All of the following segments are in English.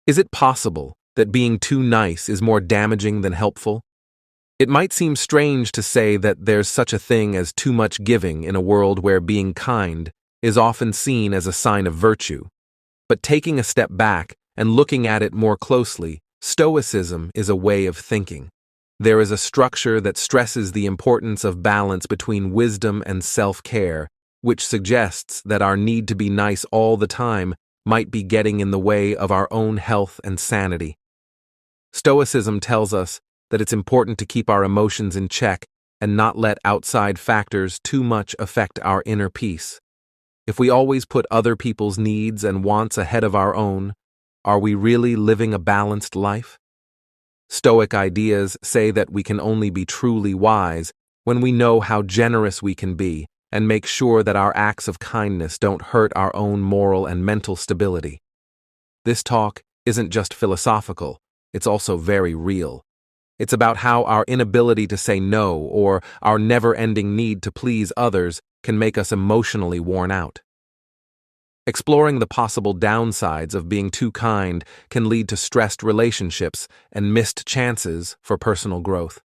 Is it possible that being too nice is more damaging than helpful? It might seem strange to say that there's such a thing as too much giving in a world where being kind is often seen as a sign of virtue. But taking a step back and looking at it more closely, Stoicism is a way of thinking. There is a structure that stresses the importance of balance between wisdom and self-care, which suggests that our need to be nice all the time might be getting in the way of our own health and sanity. Stoicism tells us that it's important to keep our emotions in check and not let outside factors too much affect our inner peace. If we always put other people's needs and wants ahead of our own, are we really living a balanced life? Stoic ideas say that we can only be truly wise when we know how generous we can be and make sure that our acts of kindness don't hurt our own moral and mental stability. This talk isn't just philosophical, it's also very real. It's about how our inability to say no or our never-ending need to please others can make us emotionally worn out. Exploring the possible downsides of being too kind can lead to stressed relationships and missed chances for personal growth.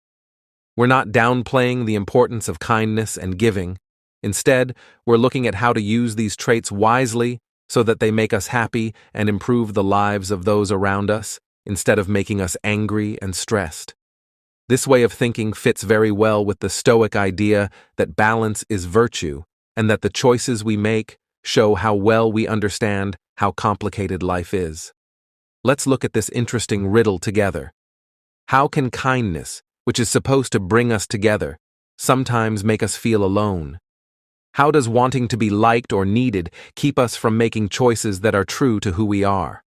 We're not downplaying the importance of kindness and giving. Instead, we're looking at how to use these traits wisely so that they make us happy and improve the lives of those around us, instead of making us angry and stressed. This way of thinking fits very well with the Stoic idea that balance is virtue and that the choices we make show how well we understand how complicated life is. Let's look at this interesting riddle together. How can kindness, which is supposed to bring us together, sometimes make us feel alone? How does wanting to be liked or needed keep us from making choices that are true to who we are?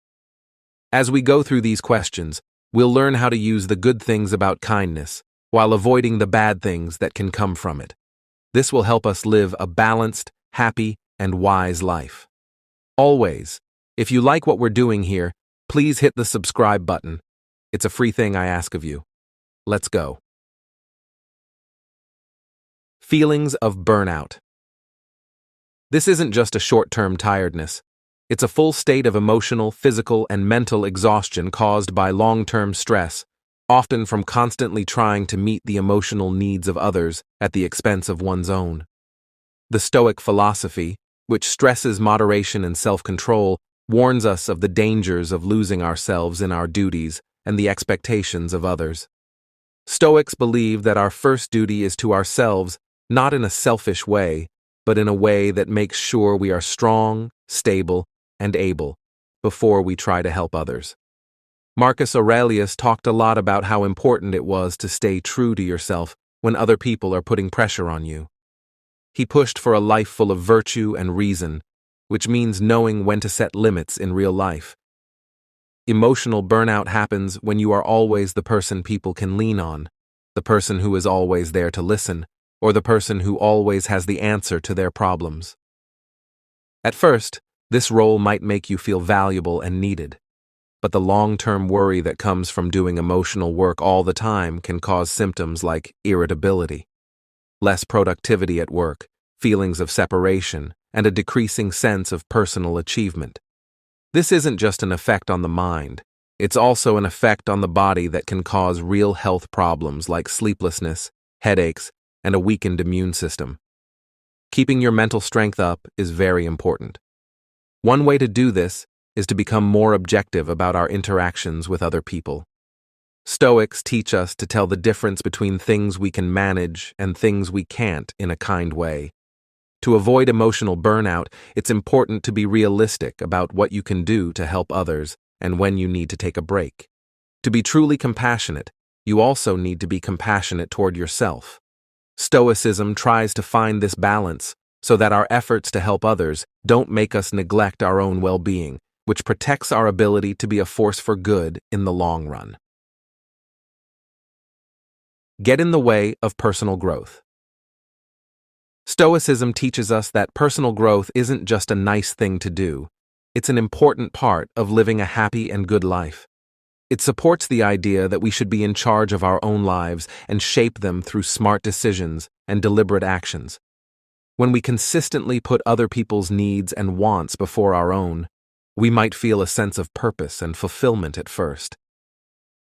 As we go through these questions, we'll learn how to use the good things about kindness while avoiding the bad things that can come from it. This will help us live a balanced, happy, and wise life. Always, if you like what we're doing here, please hit the subscribe button. It's a free thing I ask of you. Let's go. Feelings of burnout. This isn't just a short-term tiredness. It's a full state of emotional, physical, and mental exhaustion caused by long-term stress, often from constantly trying to meet the emotional needs of others at the expense of one's own. The Stoic philosophy, which stresses moderation and self-control, warns us of the dangers of losing ourselves in our duties and the expectations of others. Stoics believe that our first duty is to ourselves, not in a selfish way, but in a way that makes sure we are strong, stable, and able before we try to help others. Marcus Aurelius talked a lot about how important it was to stay true to yourself when other people are putting pressure on you. He pushed for a life full of virtue and reason, which means knowing when to set limits in real life. Emotional burnout happens when you are always the person people can lean on, the person who is always there to listen, or the person who always has the answer to their problems. At first, this role might make you feel valuable and needed, but the long-term worry that comes from doing emotional work all the time can cause symptoms like irritability, less productivity at work, feelings of separation, and a decreasing sense of personal achievement. This isn't just an effect on the mind, it's also an effect on the body that can cause real health problems like sleeplessness, headaches, and a weakened immune system. Keeping your mental strength up is very important. One way to do this is to become more objective about our interactions with other people. Stoics teach us to tell the difference between things we can manage and things we can't in a kind way. To avoid emotional burnout, it's important to be realistic about what you can do to help others and when you need to take a break. To be truly compassionate, you also need to be compassionate toward yourself. Stoicism tries to find this balance so that our efforts to help others don't make us neglect our own well-being, which protects our ability to be a force for good in the long run. Get in the way of personal growth. Stoicism teaches us that personal growth isn't just a nice thing to do, it's an important part of living a happy and good life. It supports the idea that we should be in charge of our own lives and shape them through smart decisions and deliberate actions. When we consistently put other people's needs and wants before our own, we might feel a sense of purpose and fulfillment at first.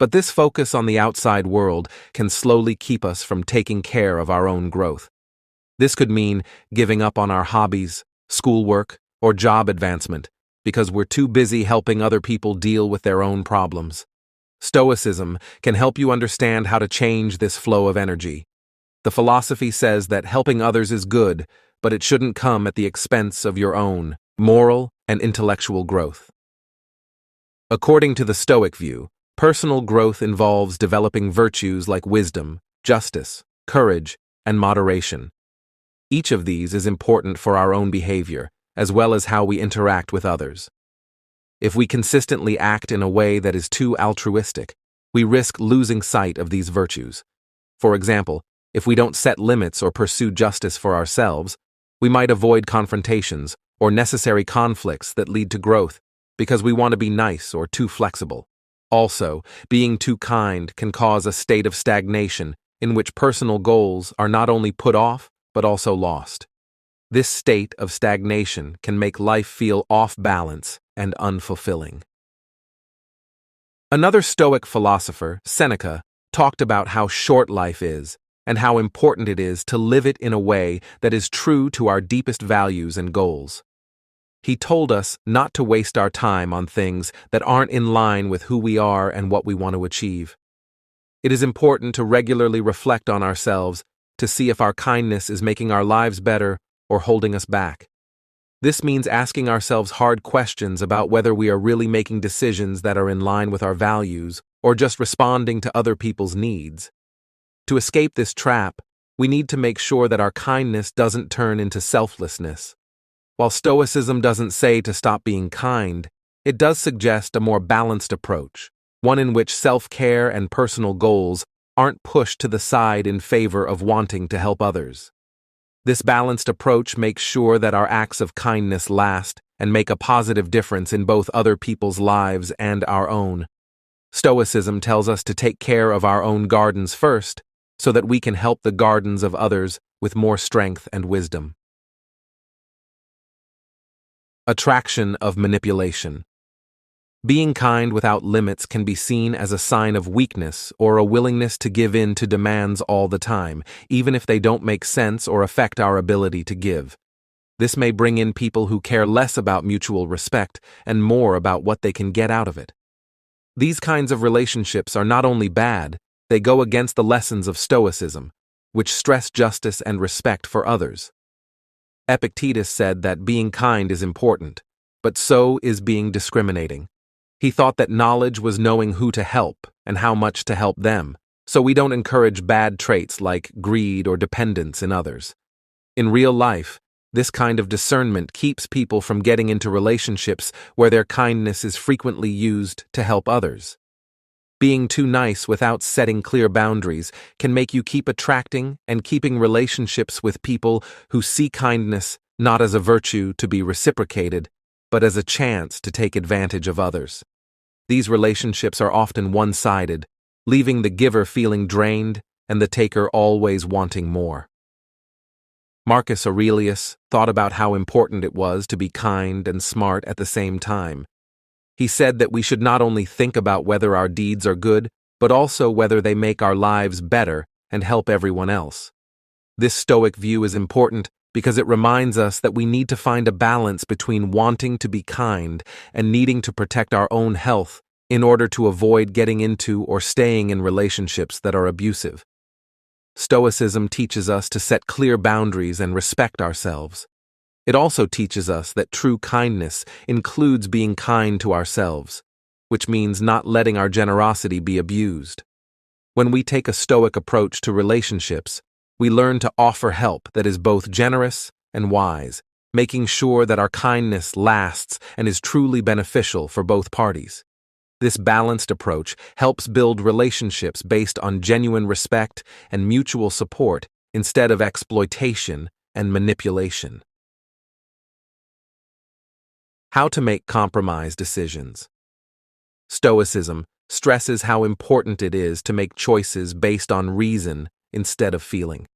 But this focus on the outside world can slowly keep us from taking care of our own growth. This could mean giving up on our hobbies, schoolwork, or job advancement because we're too busy helping other people deal with their own problems. Stoicism can help you understand how to change this flow of energy. The philosophy says that helping others is good, but it shouldn't come at the expense of your own moral and intellectual growth. According to the Stoic view, personal growth involves developing virtues like wisdom, justice, courage, and moderation. Each of these is important for our own behavior, as well as how we interact with others. If we consistently act in a way that is too altruistic, we risk losing sight of these virtues. For example, if we don't set limits or pursue justice for ourselves, we might avoid confrontations or necessary conflicts that lead to growth because we want to be nice or too flexible. Also, being too kind can cause a state of stagnation in which personal goals are not only put off but also lost. This state of stagnation can make life feel off balance and unfulfilling. Another Stoic philosopher, Seneca, talked about how short life is and how important it is to live it in a way that is true to our deepest values and goals. He told us not to waste our time on things that aren't in line with who we are and what we want to achieve. It is important to regularly reflect on ourselves to see if our kindness is making our lives better or holding us back. This means asking ourselves hard questions about whether we are really making decisions that are in line with our values or just responding to other people's needs. To escape this trap, we need to make sure that our kindness doesn't turn into selflessness. While Stoicism doesn't say to stop being kind, it does suggest a more balanced approach, one in which self-care and personal goals aren't pushed to the side in favor of wanting to help others. This balanced approach makes sure that our acts of kindness last and make a positive difference in both other people's lives and our own. Stoicism tells us to take care of our own gardens first, so that we can help the gardens of others with more strength and wisdom. Attraction of manipulation. Being kind without limits can be seen as a sign of weakness or a willingness to give in to demands all the time, even if they don't make sense or affect our ability to give. This may bring in people who care less about mutual respect and more about what they can get out of it. These kinds of relationships are not only bad, they go against the lessons of Stoicism, which stress justice and respect for others. Epictetus said that being kind is important, but so is being discriminating. He thought that knowledge was knowing who to help and how much to help them, so we don't encourage bad traits like greed or dependence in others. In real life, this kind of discernment keeps people from getting into relationships where their kindness is frequently used to help others. Being too nice without setting clear boundaries can make you keep attracting and keeping relationships with people who see kindness not as a virtue to be reciprocated, but as a chance to take advantage of others. These relationships are often one-sided, leaving the giver feeling drained and the taker always wanting more. Marcus Aurelius thought about how important it was to be kind and smart at the same time. He said that we should not only think about whether our deeds are good, but also whether they make our lives better and help everyone else. This Stoic view is important because it reminds us that we need to find a balance between wanting to be kind and needing to protect our own health in order to avoid getting into or staying in relationships that are abusive. Stoicism teaches us to set clear boundaries and respect ourselves. It also teaches us that true kindness includes being kind to ourselves, which means not letting our generosity be abused. When we take a Stoic approach to relationships, we learn to offer help that is both generous and wise, making sure that our kindness lasts and is truly beneficial for both parties. This balanced approach helps build relationships based on genuine respect and mutual support instead of exploitation and manipulation. How to make compromise decisions. Stoicism stresses how important it is to make choices based on reason instead of feeling.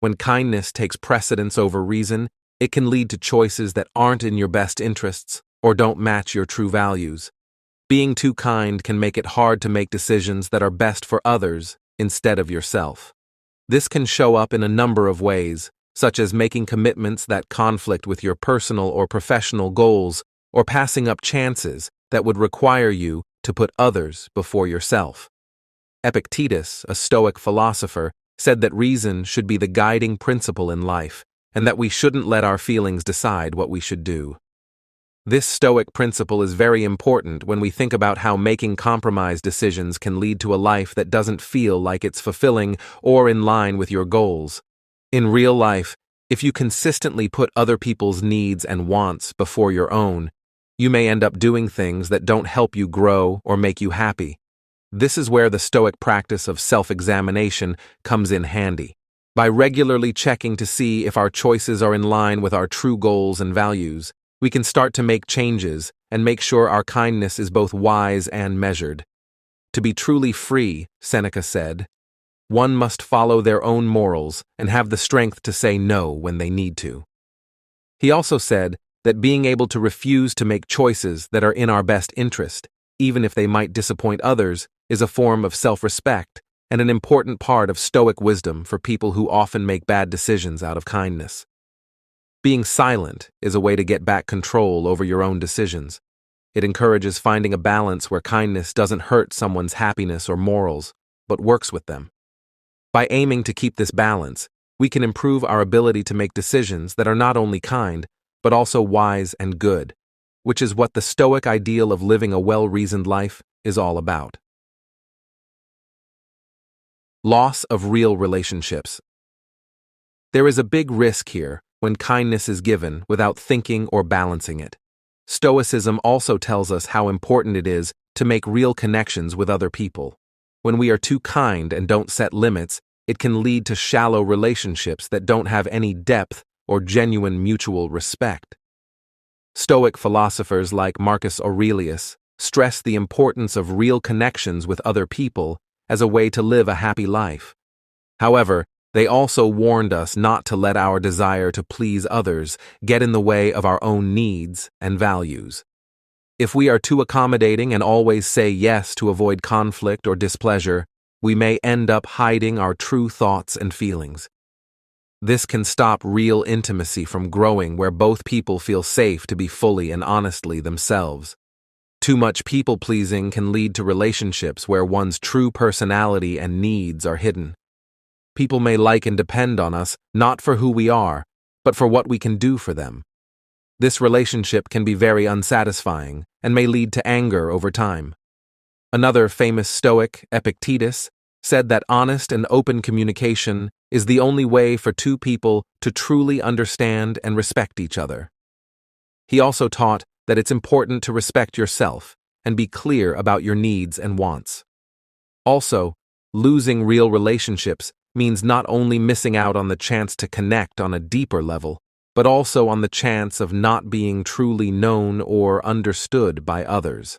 When kindness takes precedence over reason, it can lead to choices that aren't in your best interests or don't match your true values. Being too kind can make it hard to make decisions that are best for others instead of yourself. This can show up in a number of ways, such as making commitments that conflict with your personal or professional goals, or passing up chances that would require you to put others before yourself. Epictetus, a Stoic philosopher, said that reason should be the guiding principle in life, and that we shouldn't let our feelings decide what we should do. This Stoic principle is very important when we think about how making compromise decisions can lead to a life that doesn't feel like it's fulfilling or in line with your goals. In real life, if you consistently put other people's needs and wants before your own, you may end up doing things that don't help you grow or make you happy. This is where the Stoic practice of self-examination comes in handy. By regularly checking to see if our choices are in line with our true goals and values, we can start to make changes and make sure our kindness is both wise and measured. To be truly free, Seneca said, one must follow their own morals and have the strength to say no when they need to. He also said that being able to refuse to make choices that are in our best interest, even if they might disappoint others, is a form of self-respect and an important part of Stoic wisdom for people who often make bad decisions out of kindness. Being silent is a way to get back control over your own decisions. It encourages finding a balance where kindness doesn't hurt someone's happiness or morals, but works with them. By aiming to keep this balance, we can improve our ability to make decisions that are not only kind, but also wise and good, which is what the Stoic ideal of living a well-reasoned life is all about. Loss of real relationships. There is a big risk here when kindness is given without thinking or balancing it. Stoicism also tells us how important it is to make real connections with other people. When we are too kind and don't set limits, it can lead to shallow relationships that don't have any depth or genuine mutual respect. Stoic philosophers like Marcus Aurelius stress the importance of real connections with other people as a way to live a happy life. However, they also warned us not to let our desire to please others get in the way of our own needs and values. If we are too accommodating and always say yes to avoid conflict or displeasure, we may end up hiding our true thoughts and feelings. This can stop real intimacy from growing where both people feel safe to be fully and honestly themselves. Too much people-pleasing can lead to relationships where one's true personality and needs are hidden. People may like and depend on us not for who we are, but for what we can do for them. This relationship can be very unsatisfying and may lead to anger over time. Another famous Stoic, Epictetus, said that honest and open communication is the only way for two people to truly understand and respect each other. He also taught that it's important to respect yourself and be clear about your needs and wants. Also, losing real relationships means not only missing out on the chance to connect on a deeper level, but also on the chance of not being truly known or understood by others.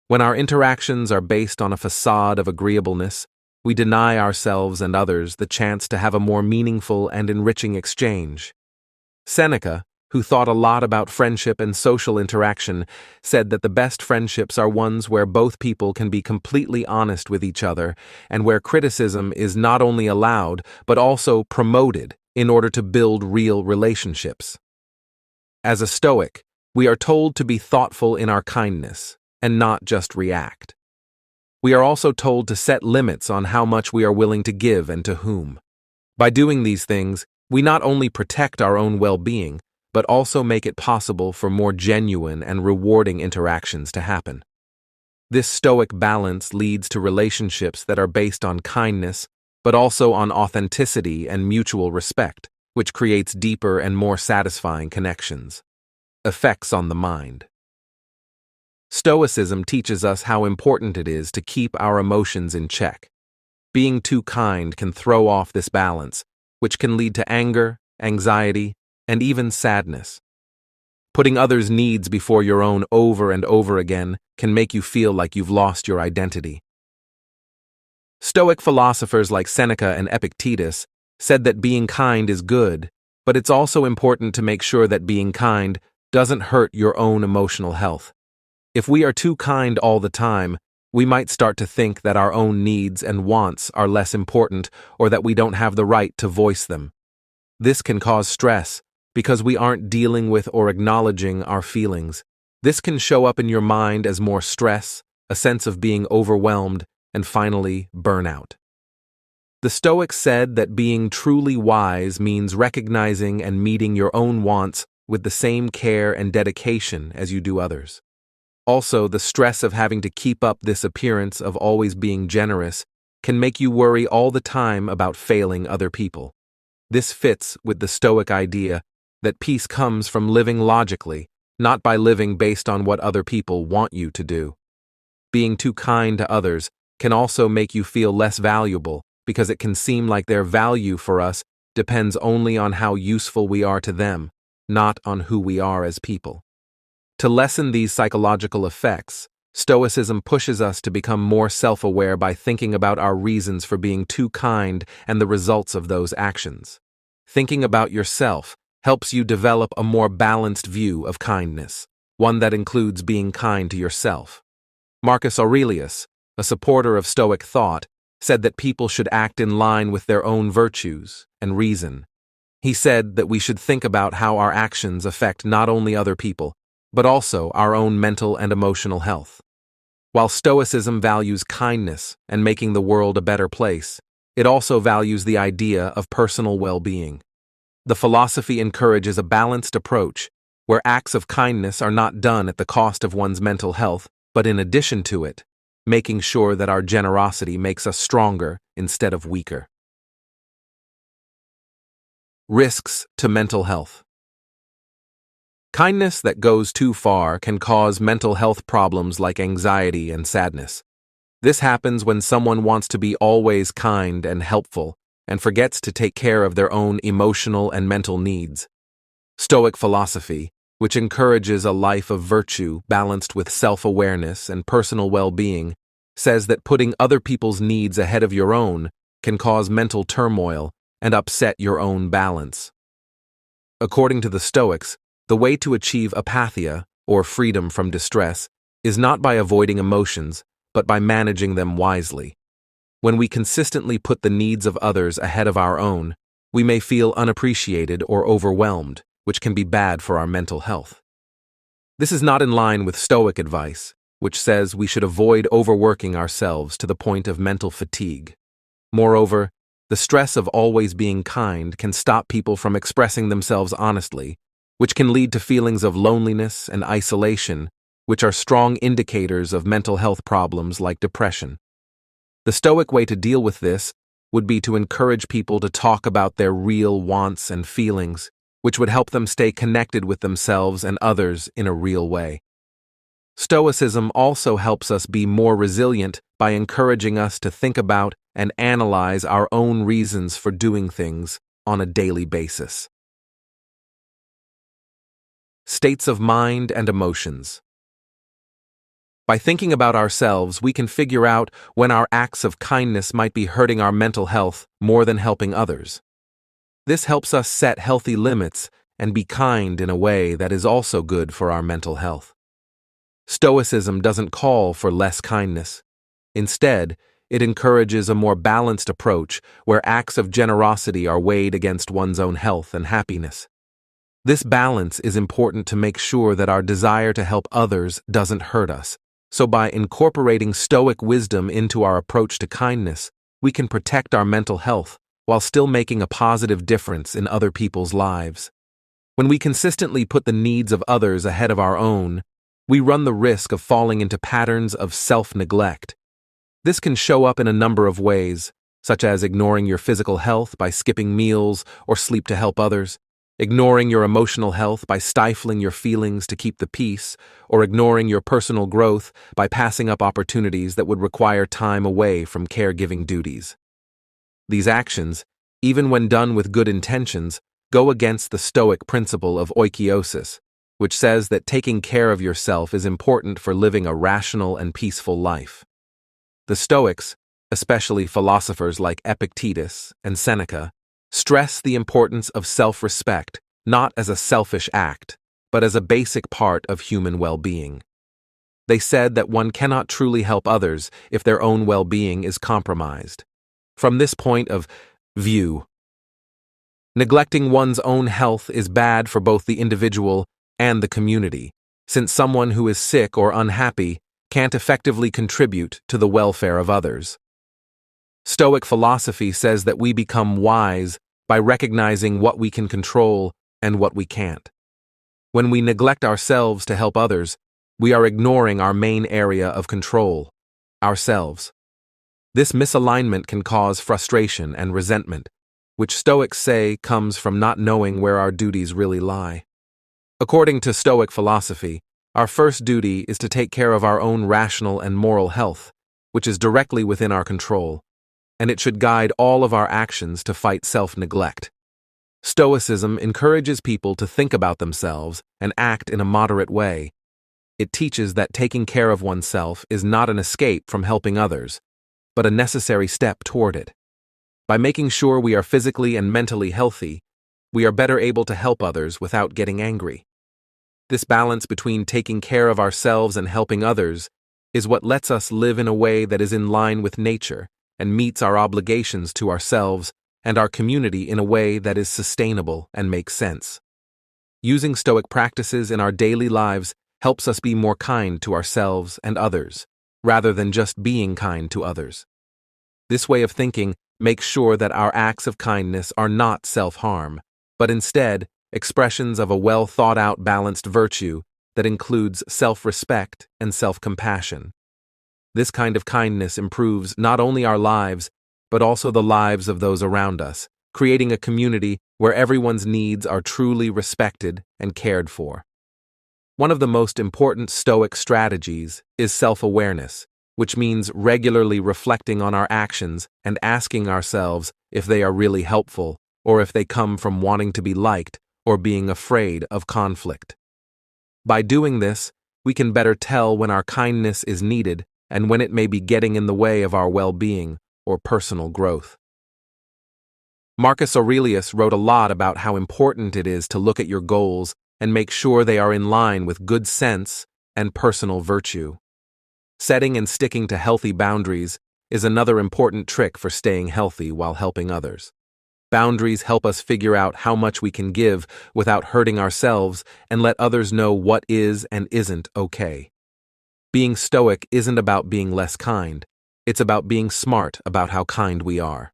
When our interactions are based on a facade of agreeableness, we deny ourselves and others the chance to have a more meaningful and enriching exchange. Seneca, who thought a lot about friendship and social interaction, said that the best friendships are ones where both people can be completely honest with each other and where criticism is not only allowed but also promoted in order to build real relationships. As a Stoic, we are told to be thoughtful in our kindness and not just react. We are also told to set limits on how much we are willing to give and to whom. By doing these things, we not only protect our own well-being, but also make it possible for more genuine and rewarding interactions to happen. This Stoic balance leads to relationships that are based on kindness, but also on authenticity and mutual respect, which creates deeper and more satisfying connections. Effects on the mind. Stoicism teaches us how important it is to keep our emotions in check. Being too kind can throw off this balance, which can lead to anger, anxiety, and even sadness. Putting others' needs before your own over and over again can make you feel like you've lost your identity. Stoic philosophers like Seneca and Epictetus said that being kind is good, but it's also important to make sure that being kind doesn't hurt your own emotional health. If we are too kind all the time, we might start to think that our own needs and wants are less important or that we don't have the right to voice them. This can cause stress because we aren't dealing with or acknowledging our feelings. This can show up in your mind as more stress, a sense of being overwhelmed, and finally, burnout. The Stoics said that being truly wise means recognizing and meeting your own wants with the same care and dedication as you do others. Also, the stress of having to keep up this appearance of always being generous can make you worry all the time about failing other people. This fits with the Stoic idea that peace comes from living logically, not by living based on what other people want you to do. Being too kind to others can also make you feel less valuable because it can seem like their value for us depends only on how useful we are to them, not on who we are as people. To lessen these psychological effects, Stoicism pushes us to become more self-aware by thinking about our reasons for being too kind and the results of those actions. Thinking about yourself helps you develop a more balanced view of kindness, one that includes being kind to yourself. Marcus Aurelius, a supporter of Stoic thought, said that people should act in line with their own virtues and reason. He said that we should think about how our actions affect not only other people, but also our own mental and emotional health. While Stoicism values kindness and making the world a better place, it also values the idea of personal well-being. The philosophy encourages a balanced approach, where acts of kindness are not done at the cost of one's mental health, but in addition to it, making sure that our generosity makes us stronger instead of weaker. Risks to mental health. Kindness that goes too far can cause mental health problems like anxiety and sadness. This happens when someone wants to be always kind and helpful and forgets to take care of their own emotional and mental needs. Stoic philosophy, which encourages a life of virtue balanced with self-awareness and personal well-being, says that putting other people's needs ahead of your own can cause mental turmoil and upset your own balance. According to the Stoics, the way to achieve apatheia, or freedom from distress, is not by avoiding emotions, but by managing them wisely. When we consistently put the needs of others ahead of our own, we may feel unappreciated or overwhelmed, which can be bad for our mental health. This is not in line with Stoic advice, which says we should avoid overworking ourselves to the point of mental fatigue. Moreover, the stress of always being kind can stop people from expressing themselves honestly, which can lead to feelings of loneliness and isolation, which are strong indicators of mental health problems like depression. The Stoic way to deal with this would be to encourage people to talk about their real wants and feelings, which would help them stay connected with themselves and others in a real way. Stoicism also helps us be more resilient by encouraging us to think about and analyze our own reasons for doing things on a daily basis. States of mind and emotions. By thinking about ourselves, we can figure out when our acts of kindness might be hurting our mental health more than helping others. This helps us set healthy limits and be kind in a way that is also good for our mental health. Stoicism doesn't call for less kindness. Instead, it encourages a more balanced approach where acts of generosity are weighed against one's own health and happiness. This balance is important to make sure that our desire to help others doesn't hurt us. So by incorporating Stoic wisdom into our approach to kindness, we can protect our mental health while still making a positive difference in other people's lives. When we consistently put the needs of others ahead of our own, we run the risk of falling into patterns of self-neglect. This can show up in a number of ways, such as ignoring your physical health by skipping meals or sleep to help others, ignoring your emotional health by stifling your feelings to keep the peace, or ignoring your personal growth by passing up opportunities that would require time away from caregiving duties. These actions, even when done with good intentions, go against the Stoic principle of oikeiosis, which says that taking care of yourself is important for living a rational and peaceful life. The Stoics, especially philosophers like Epictetus and Seneca, stress the importance of self-respect, not as a selfish act, but as a basic part of human well-being. They said that one cannot truly help others if their own well-being is compromised. From this point of view, neglecting one's own health is bad for both the individual and the community, since someone who is sick or unhappy can't effectively contribute to the welfare of others. Stoic philosophy says that we become wise by recognizing what we can control and what we can't. When we neglect ourselves to help others, we are ignoring our main area of control, ourselves. This misalignment can cause frustration and resentment, which Stoics say comes from not knowing where our duties really lie. According to Stoic philosophy, our first duty is to take care of our own rational and moral health, which is directly within our control, and it should guide all of our actions to fight self-neglect. Stoicism encourages people to think about themselves and act in a moderate way. It teaches that taking care of oneself is not an escape from helping others, but a necessary step toward it. By making sure we are physically and mentally healthy, we are better able to help others without getting angry. This balance between taking care of ourselves and helping others is what lets us live in a way that is in line with nature and meets our obligations to ourselves and our community in a way that is sustainable and makes sense. Using Stoic practices in our daily lives helps us be more kind to ourselves and others, rather than just being kind to others. This way of thinking makes sure that our acts of kindness are not self-harm, but instead expressions of a well-thought-out balanced virtue that includes self-respect and self-compassion. This kind of kindness improves not only our lives, but also the lives of those around us, creating a community where everyone's needs are truly respected and cared for. One of the most important Stoic strategies is self-awareness, which means regularly reflecting on our actions and asking ourselves if they are really helpful or if they come from wanting to be liked or being afraid of conflict. By doing this, we can better tell when our kindness is needed and when it may be getting in the way of our well-being or personal growth. Marcus Aurelius wrote a lot about how important it is to look at your goals and make sure they are in line with good sense and personal virtue. Setting and sticking to healthy boundaries is another important trick for staying healthy while helping others. Boundaries help us figure out how much we can give without hurting ourselves and let others know what is and isn't okay. Being stoic isn't about being less kind. It's about being smart about how kind we are.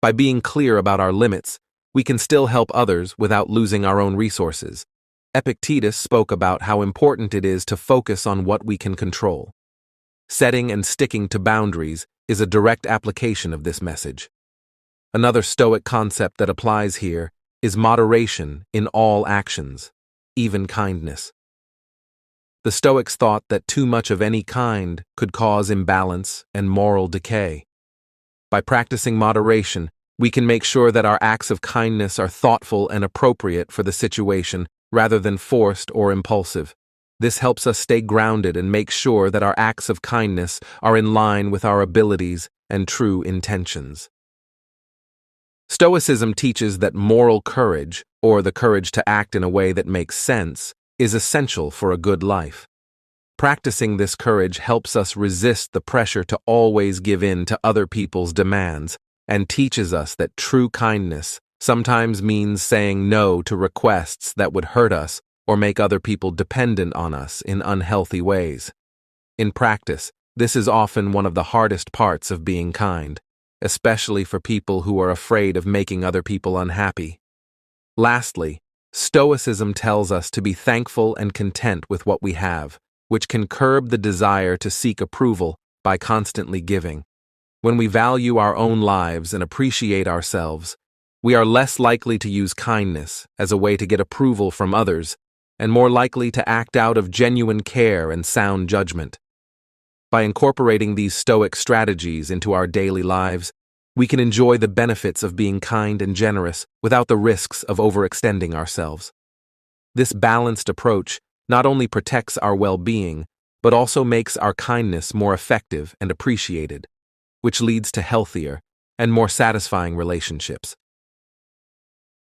By being clear about our limits, we can still help others without losing our own resources. Epictetus spoke about how important it is to focus on what we can control. Setting and sticking to boundaries is a direct application of this message. Another Stoic concept that applies here is moderation in all actions, even kindness. The Stoics thought that too much of any kind could cause imbalance and moral decay. By practicing moderation, we can make sure that our acts of kindness are thoughtful and appropriate for the situation rather than forced or impulsive. This helps us stay grounded and make sure that our acts of kindness are in line with our abilities and true intentions. Stoicism teaches that moral courage, or the courage to act in a way that makes sense, is essential for a good life. Practicing this courage helps us resist the pressure to always give in to other people's demands and teaches us that true kindness sometimes means saying no to requests that would hurt us or make other people dependent on us in unhealthy ways. In practice, this is often one of the hardest parts of being kind, especially for people who are afraid of making other people unhappy. Lastly, Stoicism tells us to be thankful and content with what we have, which can curb the desire to seek approval by constantly giving. When we value our own lives and appreciate ourselves, we are less likely to use kindness as a way to get approval from others and more likely to act out of genuine care and sound judgment. By incorporating these Stoic strategies into our daily lives, we can enjoy the benefits of being kind and generous without the risks of overextending ourselves. This balanced approach not only protects our well-being, but also makes our kindness more effective and appreciated, which leads to healthier and more satisfying relationships.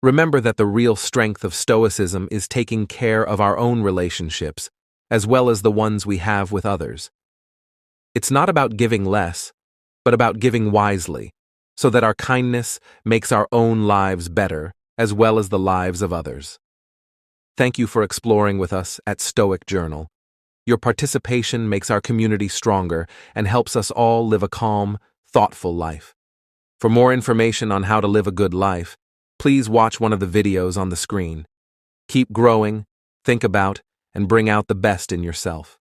Remember that the real strength of Stoicism is taking care of our own relationships, as well as the ones we have with others. It's not about giving less, but about giving wisely, so that our kindness makes our own lives better, as well as the lives of others. Thank you for exploring with us at Stoic Journal. Your participation makes our community stronger and helps us all live a calm, thoughtful life. For more information on how to live a good life, please watch one of the videos on the screen. Keep growing, think about, and bring out the best in yourself.